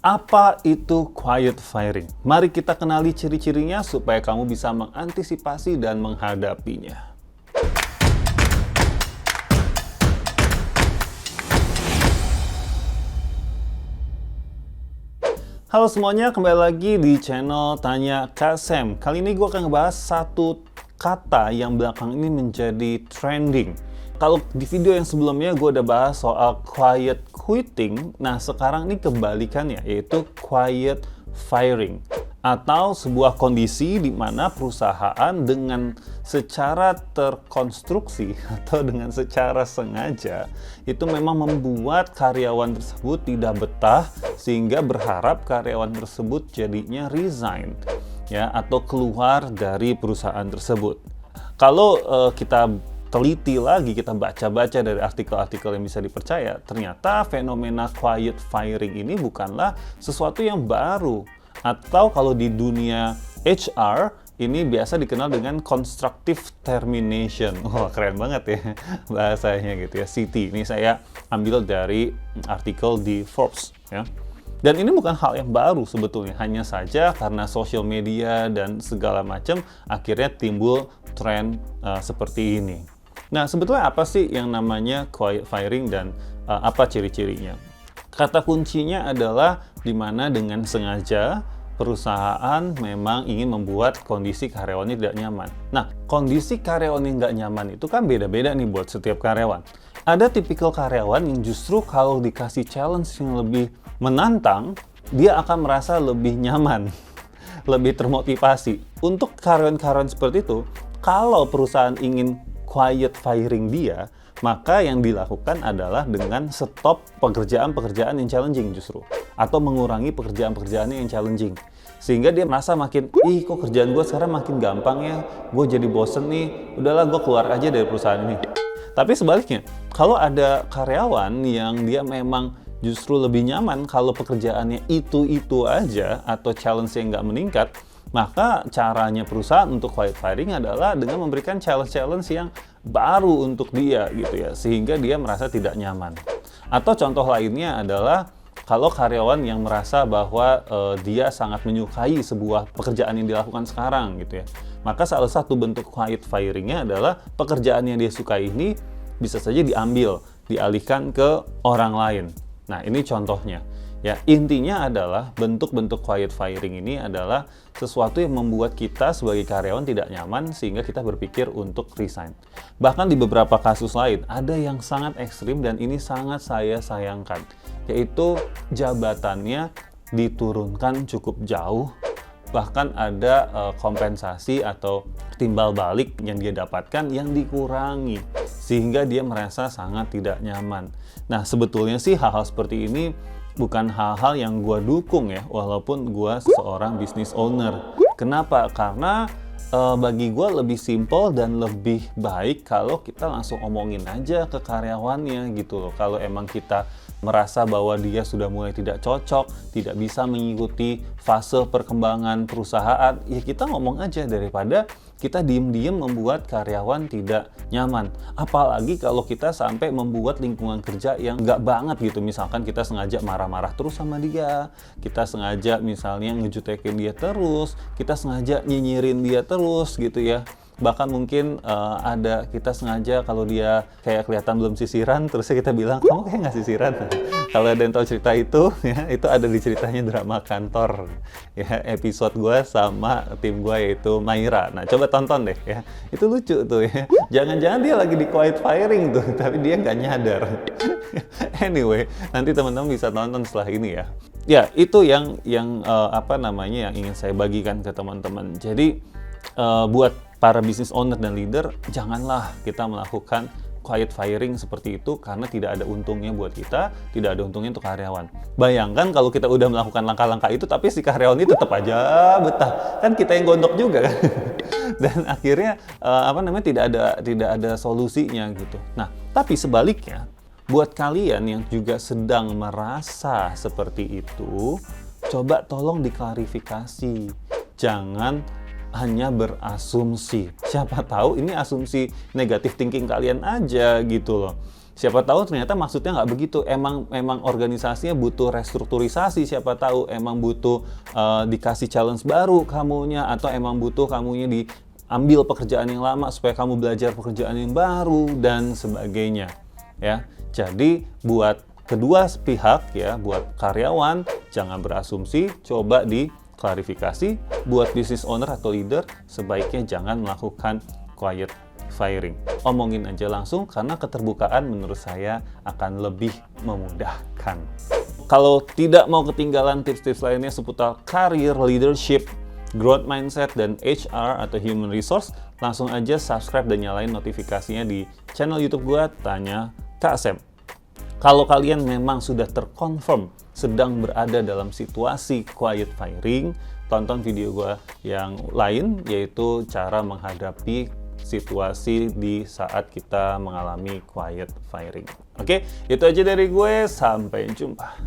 Apa itu quiet firing? Mari kita kenali ciri-cirinya supaya kamu bisa mengantisipasi dan menghadapinya. Halo semuanya, kembali lagi di channel Tanya Kak Sam. Kali ini gue akan ngebahas satu kata yang belakang ini menjadi trending. Kalau di video yang sebelumnya gue udah bahas soal quiet quitting, nah sekarang ini kebalikannya, yaitu quiet firing. Atau sebuah kondisi di mana perusahaan dengan secara terkonstruksi atau dengan secara sengaja itu memang membuat karyawan tersebut tidak betah sehingga berharap karyawan tersebut jadinya resign ya atau keluar dari perusahaan tersebut. Kalau kita teliti lagi, kita baca-baca dari artikel-artikel yang bisa dipercaya, ternyata fenomena quiet firing ini bukanlah sesuatu yang baru. Atau kalau di dunia HR, ini biasa dikenal dengan constructive termination. Wah, keren banget ya bahasanya gitu ya, CT. Ini saya ambil dari artikel di Forbes ya. Dan ini bukan hal yang baru sebetulnya, hanya saja karena social media dan segala macam akhirnya timbul tren seperti ini. Nah, sebetulnya apa sih yang namanya quiet firing dan apa ciri-cirinya? Kata kuncinya adalah di mana dengan sengaja perusahaan memang ingin membuat kondisi karyawannya tidak nyaman. Nah, kondisi karyawan yang nggak nyaman itu kan beda-beda nih buat setiap karyawan. Ada tipikal karyawan yang justru kalau dikasih challenge yang lebih menantang, dia akan merasa lebih nyaman, lebih termotivasi. Untuk karyawan-karyawan seperti itu, kalau perusahaan ingin quiet firing dia, maka yang dilakukan adalah dengan stop pekerjaan-pekerjaan yang challenging justru. Atau mengurangi pekerjaan-pekerjaan yang challenging. Sehingga dia merasa makin, kok kerjaan gue sekarang makin gampang ya, gue jadi bosen nih, udahlah gue keluar aja dari perusahaan ini. Tapi sebaliknya, kalau ada karyawan yang dia memang justru lebih nyaman kalau pekerjaannya itu-itu aja, atau challenge yang nggak meningkat, maka caranya perusahaan untuk quiet firing adalah dengan memberikan challenge-challenge yang baru untuk dia gitu ya, sehingga dia merasa tidak nyaman. Atau contoh lainnya adalah kalau karyawan yang merasa bahwa dia sangat menyukai sebuah pekerjaan yang dilakukan sekarang gitu ya, maka salah satu bentuk quiet firing-nya adalah pekerjaan yang dia sukai ini bisa saja dialihkan ke orang lain. Nah, ini contohnya. Ya, intinya adalah bentuk-bentuk quiet firing ini adalah sesuatu yang membuat kita sebagai karyawan tidak nyaman sehingga kita berpikir untuk resign. Bahkan di beberapa kasus lain, ada yang sangat ekstrim dan ini sangat saya sayangkan, yaitu jabatannya diturunkan cukup jauh, bahkan ada kompensasi atau timbal balik yang dia dapatkan yang dikurangi, sehingga dia merasa sangat tidak nyaman. Nah, sebetulnya sih hal-hal seperti ini bukan hal-hal yang gue dukung ya, walaupun gue seorang business owner. Kenapa? Karena bagi gue lebih simple dan lebih baik kalau kita langsung omongin aja ke karyawannya gitu loh. Kalau emang kita merasa bahwa dia sudah mulai tidak cocok, tidak bisa mengikuti fase perkembangan perusahaan, ya kita ngomong aja daripada kita diem-diem membuat karyawan tidak nyaman. Apalagi kalau kita sampai membuat lingkungan kerja yang nggak banget gitu. Misalkan kita sengaja marah-marah terus sama dia, kita sengaja misalnya ngejutekin dia terus, kita sengaja nyinyirin dia terus gitu ya. Bahkan mungkin ada kita sengaja kalau dia kayak kelihatan belum sisiran, terusnya kita bilang, kamu kayak nggak sisiran. Kalau ada yang tahu cerita itu, ya itu ada di ceritanya Drama Kantor, ya episode gue sama tim gue yaitu Maira. Nah coba tonton deh ya, itu lucu tuh ya. Jangan-jangan dia lagi di quiet firing tuh, tapi dia nggak nyadar. Anyway, nanti teman-teman bisa tonton setelah ini ya. Ya itu yang ingin saya bagikan ke teman-teman. Jadi buat para business owner dan leader, janganlah kita melakukan quiet firing seperti itu karena tidak ada untungnya buat kita, tidak ada untungnya untuk karyawan. Bayangkan kalau kita udah melakukan langkah-langkah itu tapi si karyawan itu tetap aja betah, kan kita yang gondok juga kan. Dan akhirnya tidak ada solusinya gitu. Nah, tapi sebaliknya buat kalian yang juga sedang merasa seperti itu, coba tolong diklarifikasi. Jangan hanya berasumsi. Siapa tahu ini asumsi negatif thinking kalian aja gitu loh. Siapa tahu ternyata maksudnya nggak begitu. Emang organisasinya butuh restrukturisasi. Siapa tahu emang butuh dikasih challenge baru kamunya, atau emang butuh kamunya diambil pekerjaan yang lama supaya kamu belajar pekerjaan yang baru dan sebagainya. Ya, jadi buat kedua pihak ya, buat karyawan jangan berasumsi, coba diklarifikasi. Buat business owner atau leader sebaiknya jangan melakukan quiet firing. Omongin aja langsung karena keterbukaan menurut saya akan lebih memudahkan. Kalau tidak mau ketinggalan tips-tips lainnya seputar career, leadership, growth mindset, dan HR atau human resource, langsung aja subscribe dan nyalain notifikasinya di channel YouTube gua Tanya Kak Sam. Kalau kalian memang sudah terkonfirm sedang berada dalam situasi quiet firing, tonton video gua yang lain, yaitu cara menghadapi situasi di saat kita mengalami quiet firing. Oke, itu aja dari gue. Sampai jumpa.